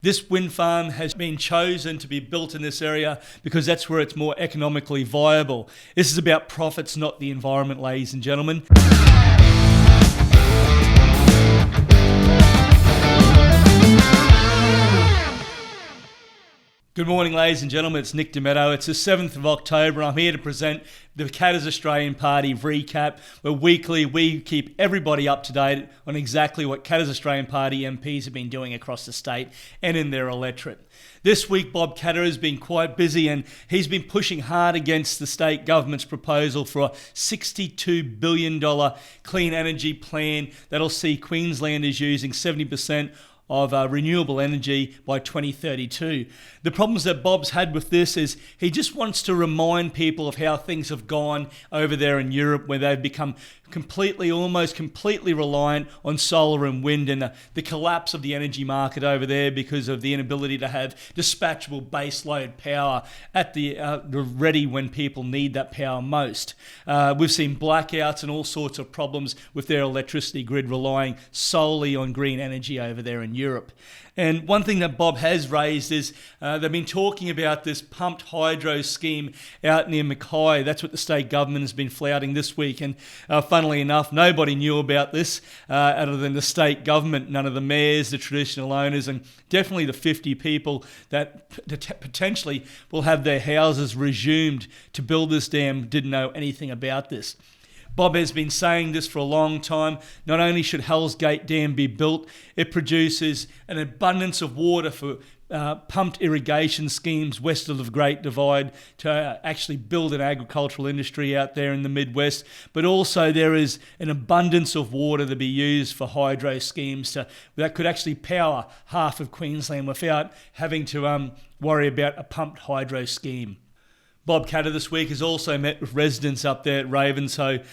This wind farm has been chosen to be built in this area because that's where it's more economically viable. This is about profits, not the environment, ladies and gentlemen. Good morning, ladies and gentlemen. It's Nick Demetto. It's the 7th of October. I'm here to present the Katter's Australian Party RE-KAP, where weekly we keep everybody up to date on exactly what Katter's Australian Party MPs have been doing across the state and in their electorate. This week, Bob Katter has been quite busy and he's been pushing hard against the state government's proposal for a $62 billion clean energy plan that'll see Queenslanders using 70% of renewable energy by 2032. The problems that Bob's had with this is he just wants to remind people of how things have gone over there in Europe, where they've become almost completely reliant on solar and wind, and the collapse of the energy market over there because of the inability to have dispatchable baseload power at the ready when people need that power most. We've seen blackouts and all sorts of problems with their electricity grid relying solely on green energy over there in Europe. And one thing that Bob has raised is they've been talking about this pumped hydro scheme out near Mackay. That's what the state government has been flouting this week. And funnily enough, nobody knew about this other than the state government, none of the mayors, the traditional owners, and definitely the 50 people that potentially will have their houses resumed to build this dam didn't know anything about this. Bob has been saying this for a long time. Not only should Hell's Gate Dam be built, it produces an abundance of water for pumped irrigation schemes west of the Great Divide to actually build an agricultural industry out there in the Midwest. But also there is an abundance of water to be used for hydro schemes that could actually power half of Queensland without having to worry about a pumped hydro scheme. Bob Katter this week has also met with residents up there at Ravenshoe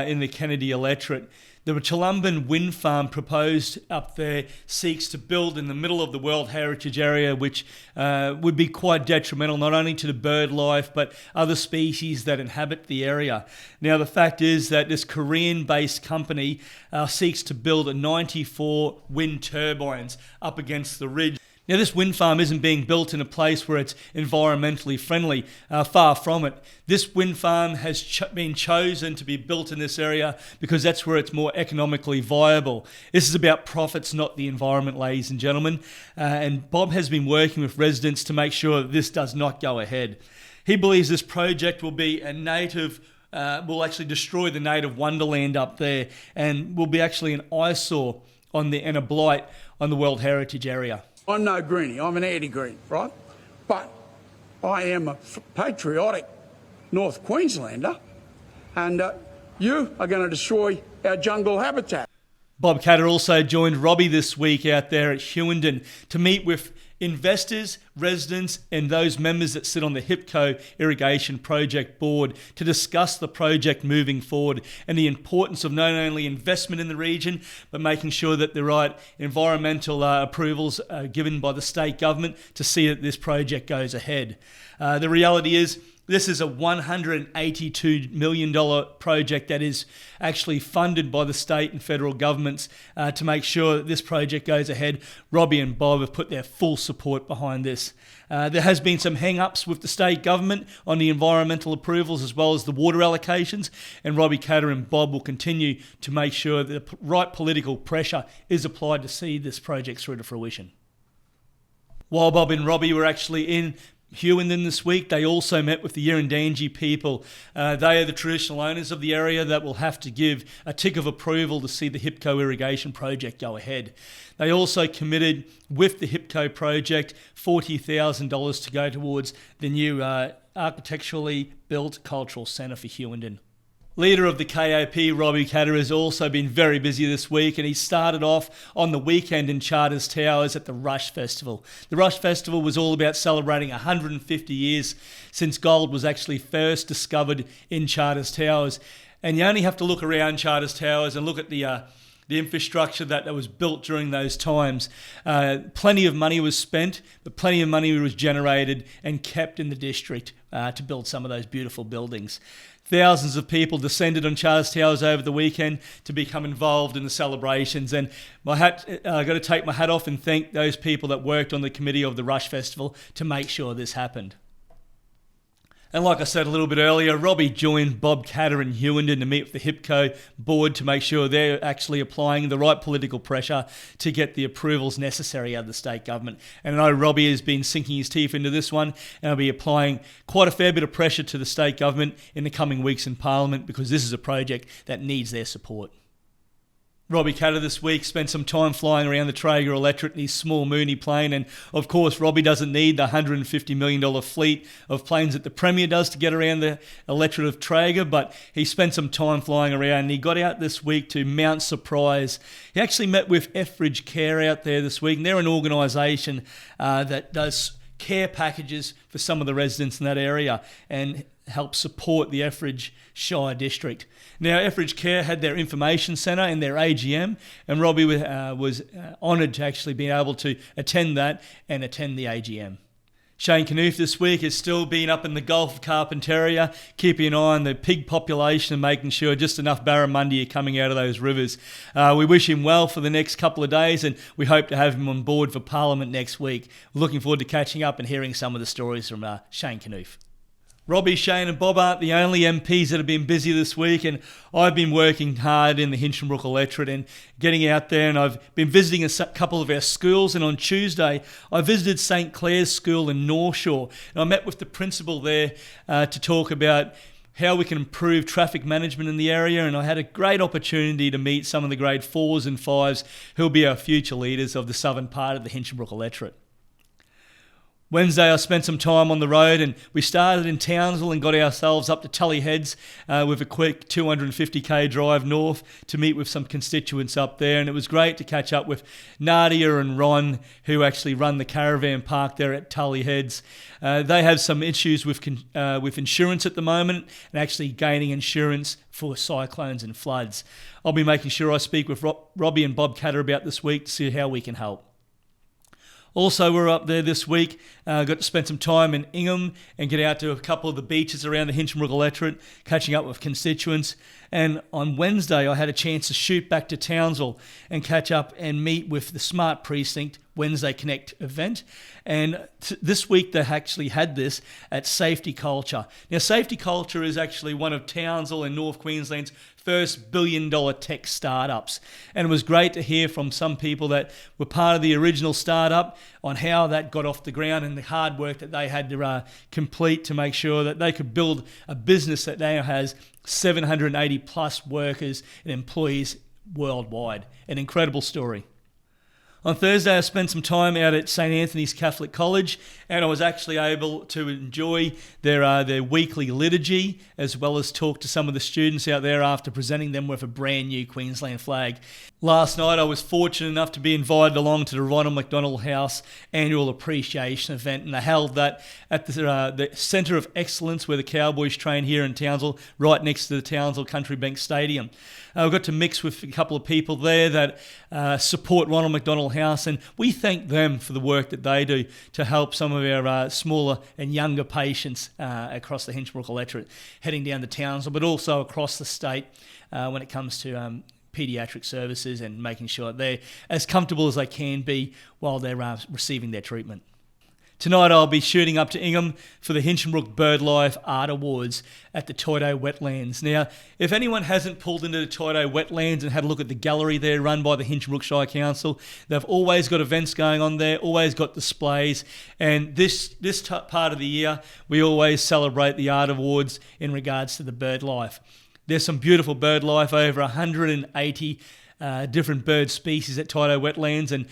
in the Kennedy electorate. The Chilumban wind farm proposed up there seeks to build in the middle of the World Heritage Area, which would be quite detrimental not only to the bird life but other species that inhabit the area. Now, the fact is that this Korean-based company seeks to build 94 wind turbines up against the ridge. Now, this wind farm isn't being built in a place where it's environmentally friendly, far from it. This wind farm has been chosen to be built in this area because that's where it's more economically viable. This is about profits, not the environment, ladies and gentlemen. And Bob has been working with residents to make sure that this does not go ahead. He believes this project will be will actually destroy the native wonderland up there and will be actually an eyesore and a blight on the World Heritage Area. I'm no greenie, I'm an anti-green, right? But I am a patriotic North Queenslander, and you are going to destroy our jungle habitat. Bob Katter also joined Robbie this week out there at Hewenden to meet with investors, residents and those members that sit on the HIPCO irrigation project board to discuss the project moving forward and the importance of not only investment in the region but making sure that the right environmental approvals are given by the state government to see that this project goes ahead. The reality is this is a $182 million project that is actually funded by the state and federal governments to make sure that this project goes ahead. Robbie and Bob have put their full support behind this. There has been some hang-ups with the state government on the environmental approvals as well as the water allocations, and Robbie Katter and Bob will continue to make sure that the right political pressure is applied to see this project through to fruition. While Bob and Robbie were actually in Hewenden this week, they also met with the Yirrandangi people. They are the traditional owners of the area that will have to give a tick of approval to see the HIPCO irrigation project go ahead. They also committed with the HIPCO project $40,000 to go towards the new architecturally built cultural centre for Hewenden. Leader of the KAP, Robbie Katter, has also been very busy this week, and he started off on the weekend in Charters Towers at the Rush Festival. The Rush Festival was all about celebrating 150 years since gold was actually first discovered in Charters Towers. And you only have to look around Charters Towers and look at the the infrastructure that was built during those times. Plenty of money was spent, but plenty of money was generated and kept in the district to build some of those beautiful buildings. Thousands of people descended on Charles Towers over the weekend to become involved in the celebrations, and I've got to take my hat off and thank those people that worked on the committee of the Rush Festival to make sure this happened. And like I said a little bit earlier, Robbie joined Bob Catter and Hewenden to meet with the HIPCO board to make sure they're actually applying the right political pressure to get the approvals necessary out of the state government. And I know Robbie has been sinking his teeth into this one, and will be applying quite a fair bit of pressure to the state government in the coming weeks in Parliament, because this is a project that needs their support. Robbie Catter this week spent some time flying around the Traeger electorate in his small Mooney plane, and of course Robbie doesn't need the $150 million fleet of planes that the Premier does to get around the electorate of Traeger, but he spent some time flying around, and he got out this week to Mount Surprise. He actually met with RE-KAP out there this week, and they're an organisation that does care packages for some of the residents in that area and help support the Effridge Shire District. Now, Effridge had their information centre and their AGM, and Robbie was honoured to actually be able to attend that and attend the AGM. Shane Knuth this week has still been up in the Gulf of Carpentaria, keeping an eye on the pig population and making sure just enough barramundi are coming out of those rivers. We wish him well for the next couple of days, and we hope to have him on board for Parliament next week. Looking forward to catching up and hearing some of the stories from Shane Knuth. Robbie, Shane and Bob aren't the only MPs that have been busy this week, and I've been working hard in the Hinchinbrook electorate and getting out there, and I've been visiting a couple of our schools, and on Tuesday I visited St Clair's School in North Shore, and I met with the principal there to talk about how we can improve traffic management in the area, and I had a great opportunity to meet some of the grade 4s and 5s who'll be our future leaders of the southern part of the Hinchinbrook electorate. Wednesday, I spent some time on the road, and we started in Townsville and got ourselves up to Tully Heads with a quick 250k drive north to meet with some constituents up there. And it was great to catch up with Nadia and Ron, who actually run the caravan park there at Tully Heads. They have some issues with insurance at the moment, and actually gaining insurance for cyclones and floods. I'll be making sure I speak with Robbie and Bob Catter about this week to see how we can help. Also, we're up there this week, got to spend some time in Ingham and get out to a couple of the beaches around the Hinchinbrook electorate, catching up with constituents. And on Wednesday, I had a chance to shoot back to Townsville and catch up and meet with the Smart Precinct Wednesday Connect event. And this week they actually had this at Safety Culture. Now, Safety Culture is actually one of Townsville and North Queensland's first billion-dollar tech startups. And it was great to hear from some people that were part of the original startup on how that got off the ground and the hard work that they had to complete to make sure that they could build a business that now has 780 plus workers and employees worldwide. An incredible story. On Thursday, I spent some time out at St Anthony's Catholic College, and I was actually able to enjoy their weekly liturgy, as well as talk to some of the students out there after presenting them with a brand new Queensland flag. Last night, I was fortunate enough to be invited along to the Ronald McDonald House annual appreciation event, and they held that at the Centre of Excellence where the Cowboys train here in Townsville, right next to the Townsville Country Bank Stadium. I got to mix with a couple of people there that support Ronald McDonald House, and we thank them for the work that they do to help some of our smaller and younger patients across the Hinchinbrook electorate heading down to Townsville, but also across the state when it comes to paediatric services and making sure they're as comfortable as they can be while they're receiving their treatment. Tonight I'll be shooting up to Ingham for the Hinchinbrook BirdLife Art Awards at the Toido Wetlands. Now, if anyone hasn't pulled into the Toido Wetlands and had a look at the gallery there run by the Hinchinbrook Shire Council, they've always got events going on there, always got displays, and this part of the year we always celebrate the Art Awards in regards to the bird life. There's some beautiful bird life, over 180 different bird species at Toido Wetlands, and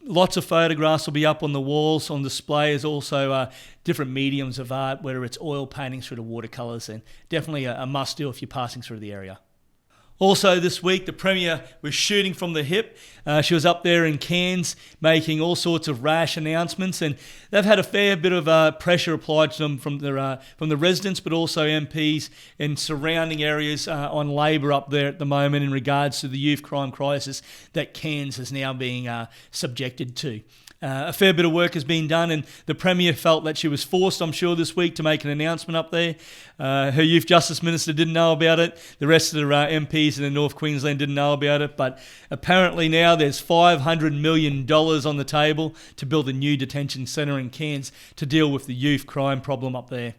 lots of photographs will be up on the walls on display, as also different mediums of art, whether it's oil paintings through to watercolours, and definitely a must-do if you're passing through the area. Also this week, the Premier was shooting from the hip. She was up there in Cairns making all sorts of rash announcements, and they've had a fair bit of pressure applied to them from the residents, but also MPs in surrounding areas on Labor up there at the moment in regards to the youth crime crisis that Cairns is now being subjected to. A fair bit of work has been done, and the Premier felt that she was forced, I'm sure, this week to make an announcement up there. Her Youth Justice Minister didn't know about it. The rest of the MPs in the North Queensland didn't know about it. But apparently now there's $500 million on the table to build a new detention centre in Cairns to deal with the youth crime problem up there.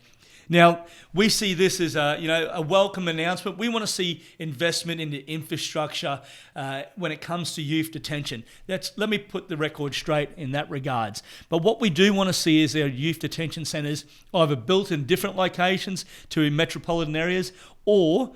Now, we see this as a welcome announcement. We want to see investment into infrastructure when it comes to youth detention. Let me put the record straight in that regards. But what we do want to see is our youth detention centres either built in different locations to metropolitan areas or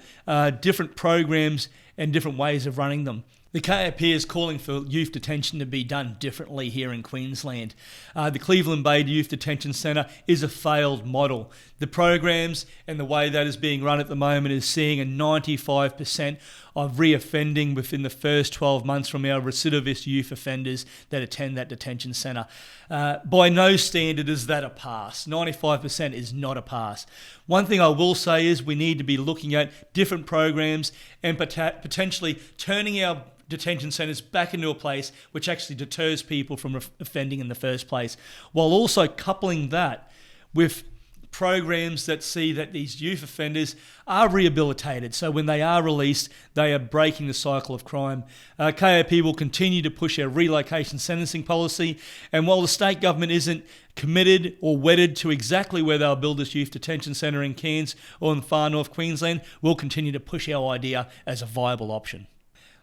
different programs and different ways of running them. The KAP is calling for youth detention to be done differently here in Queensland. The Cleveland Bay Youth Detention Centre is a failed model. The programs and the way that is being run at the moment is seeing a 95% of reoffending within the first 12 months from our recidivist youth offenders that attend that detention centre. By no standard is that a pass. 95% is not a pass. One thing I will say is we need to be looking at different programs and potentially turning our detention centres back into a place which actually deters people from offending in the first place, while also coupling that with programs that see that these youth offenders are rehabilitated. So when they are released, they are breaking the cycle of crime. KAP will continue to push our relocation sentencing policy. And while the state government isn't committed or wedded to exactly where they'll build this youth detention centre in Cairns or in far north Queensland, we'll continue to push our idea as a viable option.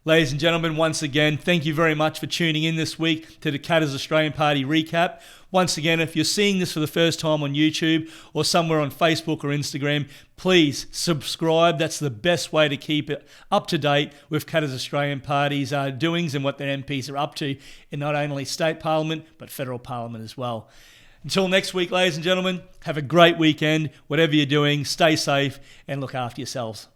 Ladies and gentlemen, once again, thank you very much for tuning in this week to the Katters Australian Party recap. Once again, if you're seeing this for the first time on YouTube or somewhere on Facebook or Instagram, please subscribe. That's the best way to keep it up to date with Katters Australian Party's doings and what their MPs are up to in not only state parliament, but federal parliament as well. Until next week, ladies and gentlemen, have a great weekend. Whatever you're doing, stay safe and look after yourselves.